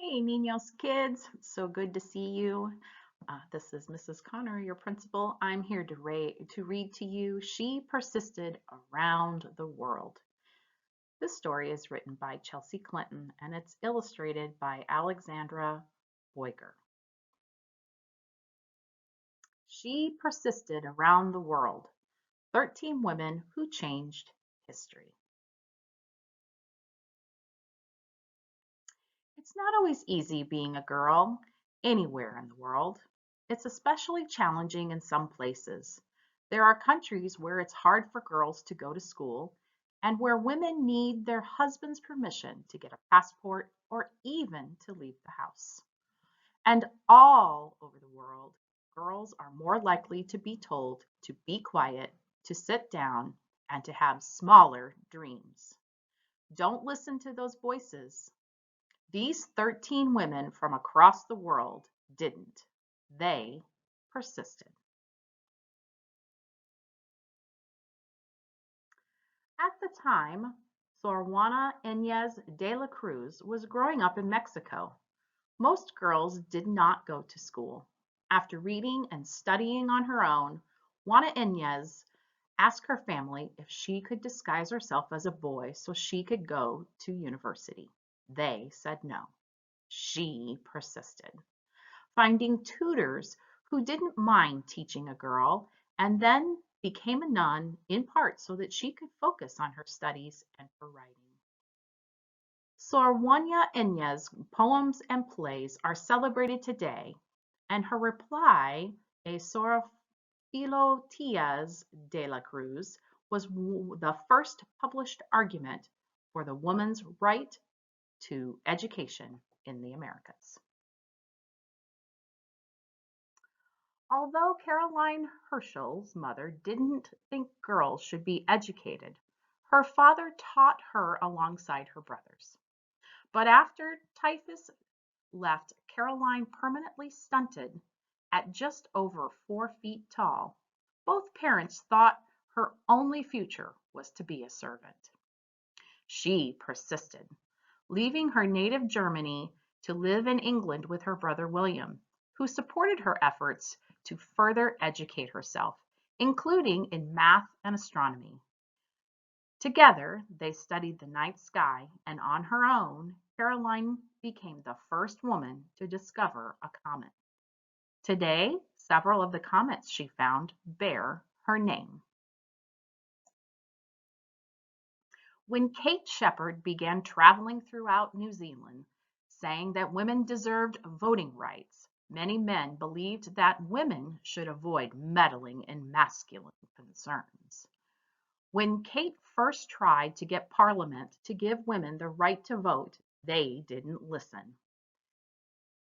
Hey, Niños kids, so good to see you. This is Mrs. Connor, your principal. I'm here to read to you She Persisted Around the World. This story is written by Chelsea Clinton and it's illustrated by Alexandra Boyker. She Persisted Around the World, 13 Women Who Changed History. It's not always easy being a girl anywhere in the world. It's especially challenging in some places. There are countries where it's hard for girls to go to school and where women need their husband's permission to get a passport or even to leave the house. And all over the world, girls are more likely to be told to be quiet, to sit down, and to have smaller dreams. Don't listen to those voices. These 13 women from across the world didn't. They persisted. At the time, Sarwana Enya de la Cruz was growing up in Mexico. Most girls did not go to school. After reading and studying on her own, Juana Inez asked her family if she could disguise herself as a boy so she could go to university. They said no. She persisted, finding tutors who didn't mind teaching a girl, and then became a nun in part so that she could focus on her studies and her writing. Sarwana Enya's poems and plays are celebrated today, and her reply, A Sorofilotias de la Cruz, was the first published argument for the woman's right to education in the Americas. Although Caroline Herschel's mother didn't think girls should be educated, her father taught her alongside her brothers. But after typhus left Caroline permanently stunted at just over 4 feet tall, both parents thought her only future was to be a servant. She persisted, leaving her native Germany to live in England with her brother William, who supported her efforts to further educate herself, including in math and astronomy. Together, they studied the night sky, and on her own, Caroline became the first woman to discover a comet. Today, several of the comets she found bear her name. When Kate Shepherd began traveling throughout New Zealand, saying that women deserved voting rights, many men believed that women should avoid meddling in masculine concerns. When Kate first tried to get Parliament to give women the right to vote, they didn't listen.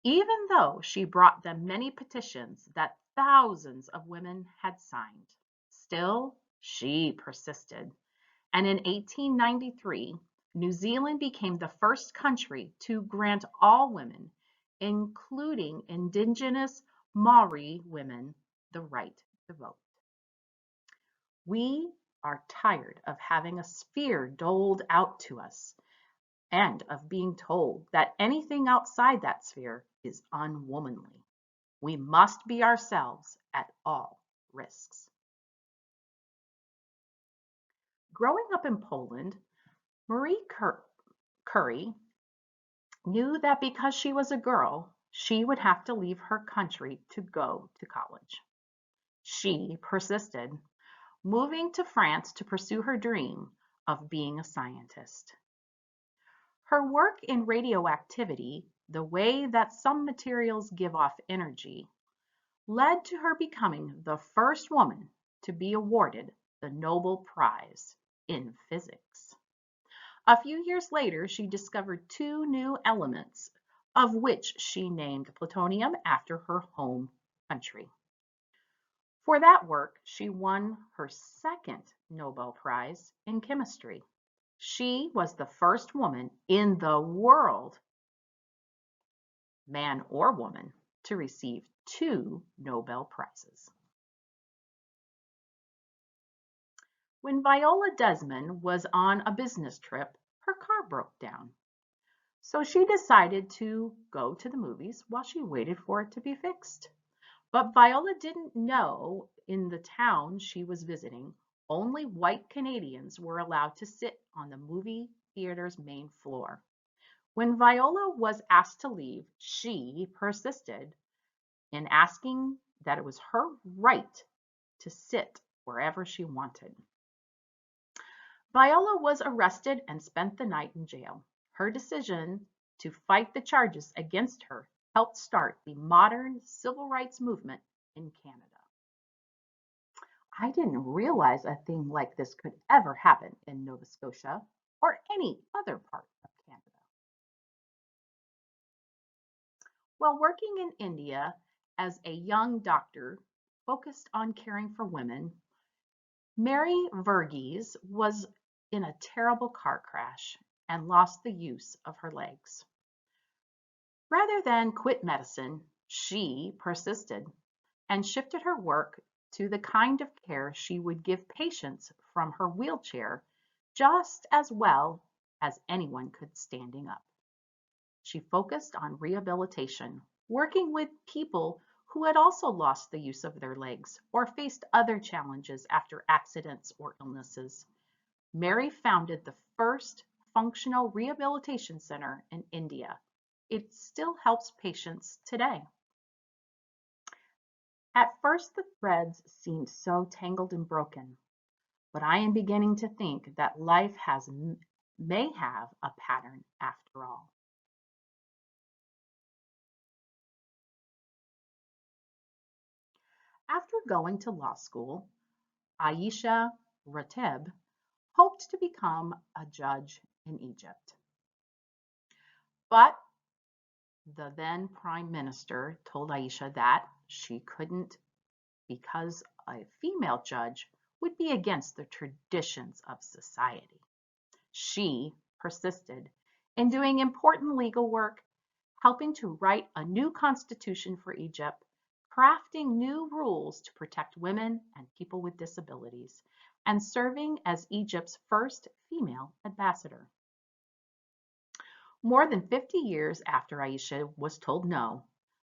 Even though she brought them many petitions that thousands of women had signed, still she persisted. And in 1893, New Zealand became the first country to grant all women, including Indigenous Maori women, the right to vote. We are tired of having a sphere doled out to us and of being told that anything outside that sphere is unwomanly. We must be ourselves at all risks. Growing up in Poland, Marie Curie knew that because she was a girl, she would have to leave her country to go to college. She persisted, moving to France to pursue her dream of being a scientist. Her work in radioactivity, the way that some materials give off energy, led to her becoming the first woman to be awarded the Nobel Prize in physics. A few years later, she discovered 2 new elements, of which she named plutonium after her home country. For that work, she won her second Nobel Prize in chemistry. She was the first woman in the world, man or woman, to receive 2 Nobel Prizes. When Viola Desmond was on a business trip, her car broke down. So she decided to go to the movies while she waited for it to be fixed. But Viola didn't know in the town she was visiting, only white Canadians were allowed to sit on the movie theater's main floor. When Viola was asked to leave, she persisted in asking that it was her right to sit wherever she wanted. Viola was arrested and spent the night in jail. Her decision to fight the charges against her helped start the modern civil rights movement in Canada. I didn't realize a thing like this could ever happen in Nova Scotia or any other part of Canada. While working in India as a young doctor focused on caring for women, Mary Vergis was in a terrible car crash and lost the use of her legs. Rather than quit medicine, she persisted and shifted her work to the kind of care she would give patients from her wheelchair just as well as anyone could standing up. She focused on rehabilitation, working with people who had also lost the use of their legs or faced other challenges after accidents or illnesses. Mary founded the first functional rehabilitation center in India. It still helps patients today. At first, the threads seemed so tangled and broken, but I am beginning to think that life may have a pattern after all. After going to law school, Ayesha Rateb hoped to become a judge in Egypt. But the then prime minister told Ayesha that she couldn't because a female judge would be against the traditions of society. She persisted in doing important legal work, helping to write a new constitution for Egypt, crafting new rules to protect women and people with disabilities, and serving as Egypt's first female ambassador. More than 50 years after Ayesha was told no,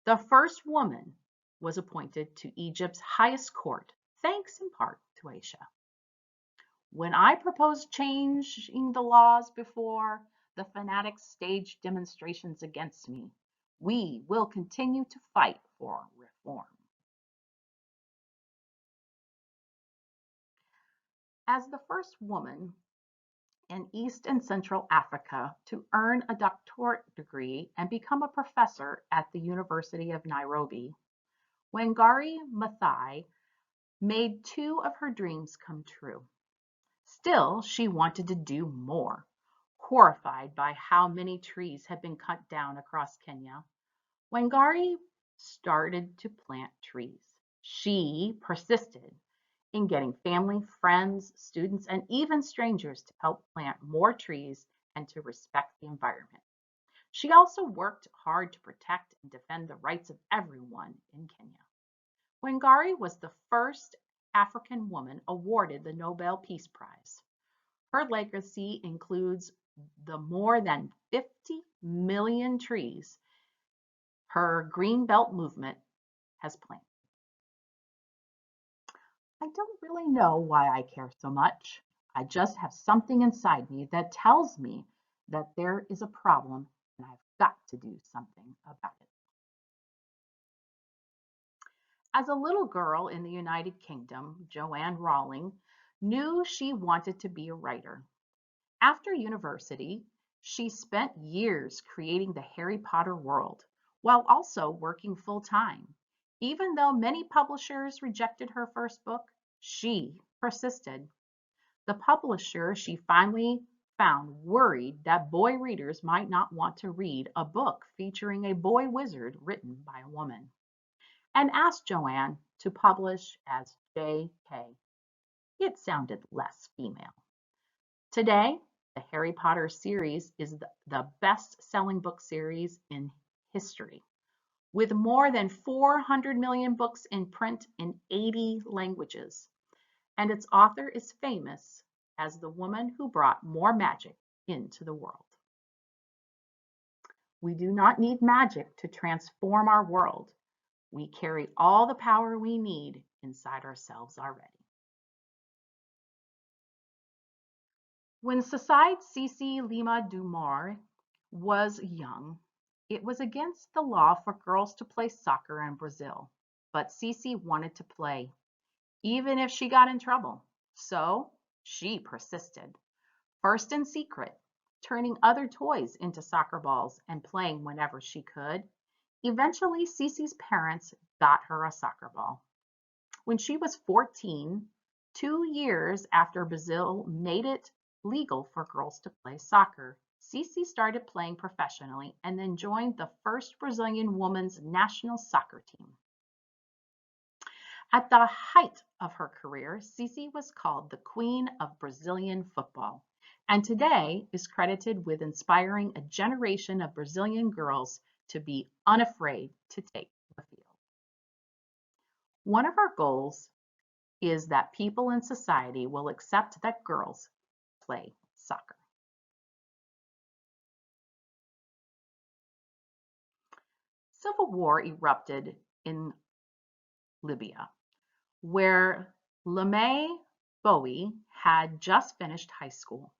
the first woman was appointed to Egypt's highest court, thanks in part to Ayesha. When I proposed changing the laws before, the fanatics staged demonstrations against me. We will continue to fight for reform. As the first woman in East and Central Africa to earn a doctorate degree and become a professor at the University of Nairobi, Wangari Mathai made two of her dreams come true. Still, she wanted to do more. Horrified by how many trees had been cut down across Kenya, Wangari started to plant trees. She persisted in getting family, friends, students, and even strangers to help plant more trees and to respect the environment. She also worked hard to protect and defend the rights of everyone in Kenya. Wangari was the first African woman awarded the Nobel Peace Prize. Her legacy includes the more than 50 million trees her Green Belt movement has planted. I don't really know why I care so much. I just have something inside me that tells me that there is a problem and I've got to do something about it. As a little girl in the United Kingdom, Joanne Rowling knew she wanted to be a writer. After university, she spent years creating the Harry Potter world while also working full-time. Even though many publishers rejected her first book, she persisted. The publisher she finally found worried that boy readers might not want to read a book featuring a boy wizard written by a woman, and asked Joanne to publish as J.K. It sounded less female. Today, the Harry Potter series is the best-selling book series in history, with more than 400 million books in print in 80 languages. And its author is famous as the woman who brought more magic into the world. We do not need magic to transform our world. We carry all the power we need inside ourselves already. When Socide Cici Lima Dumor was young, it was against the law for girls to play soccer in Brazil, but Cici wanted to play, even if she got in trouble. So she persisted, first in secret, turning other toys into soccer balls and playing whenever she could. Eventually, Cici's parents got her a soccer ball. When she was 14, 2 years after Brazil made it legal for girls to play soccer, Cici started playing professionally and then joined the first Brazilian women's national soccer team. At the height of her career, Cici was called the Queen of Brazilian football, and today is credited with inspiring a generation of Brazilian girls to be unafraid to take the field. One of our goals is that people in society will accept that girls play soccer. Civil war erupted in Libya, where Leymah Bly had just finished high school.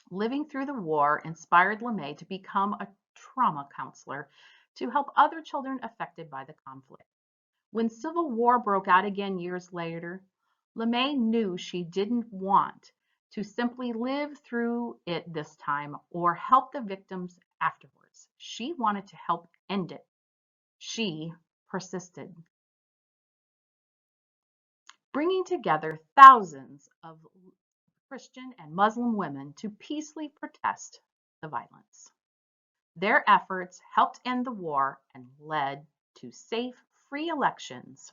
Living through the war inspired Leymah to become a trauma counselor to help other children affected by the conflict. When civil war broke out again years later, Leymah knew she didn't want to simply live through it this time or help the victims afterwards. She wanted to help end it. She persisted, bringing together thousands of Christian and Muslim women to peacefully protest the violence. Their efforts helped end the war and led to safe, free elections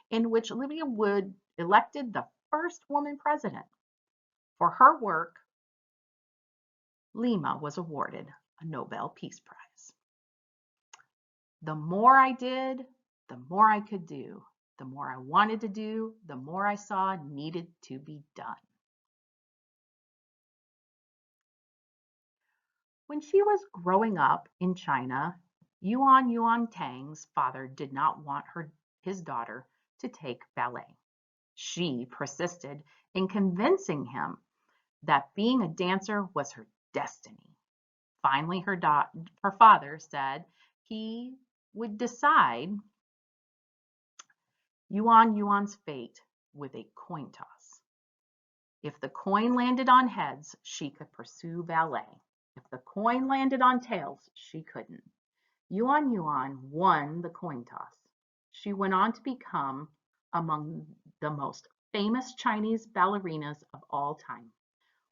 in which Libya would elected the first woman president. For her work, Leymah was awarded a Nobel Peace Prize. The more I did, the more I could do. The more I wanted to do, the more I saw needed to be done. When she was growing up in China, Yuan Tang's father did not want his daughter to take ballet. She persisted in convincing him that being a dancer was her destiny. Finally, her father said he would decide Yuan's fate with a coin toss. If the coin landed on heads, she could pursue ballet. If the coin landed on tails, she couldn't. Yuan won the coin toss. She went on to become among the most famous Chinese ballerinas of all time,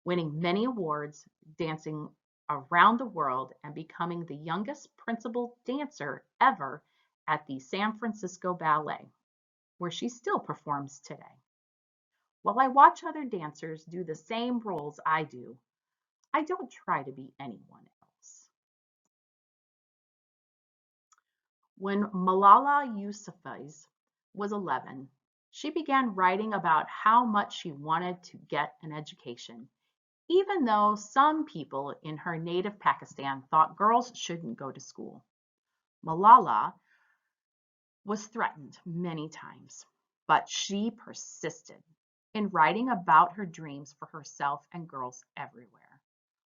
winning many awards, dancing around the world, and becoming the youngest principal dancer ever at the San Francisco Ballet, where she still performs today. While I watch other dancers do the same roles I do, I don't try to be anyone else. When Malala Yousafzai was 11, she began writing about how much she wanted to get an education, even though some people in her native Pakistan thought girls shouldn't go to school. Malala was threatened many times, but she persisted in writing about her dreams for herself and girls everywhere.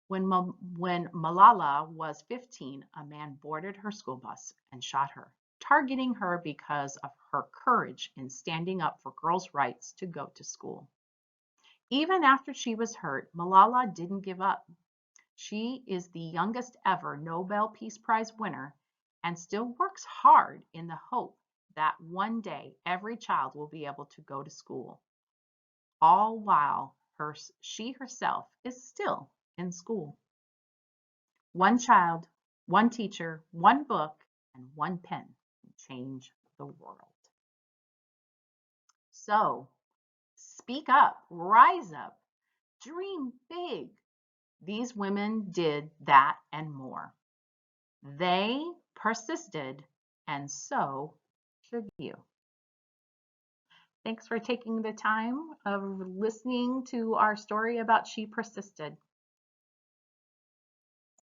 When Malala was 15, a man boarded her school bus and shot her, targeting her because of her courage in standing up for girls' rights to go to school. Even after she was hurt, Malala didn't give up. She is the youngest ever Nobel Peace Prize winner and still works hard in the hope that one day every child will be able to go to school, all while she herself is still in school. One child, one teacher, one book, and one pen can change the world. So speak up, rise up, dream big. These women did that and more. They persisted, and so should you. Thanks for taking the time of listening to our story about She Persisted.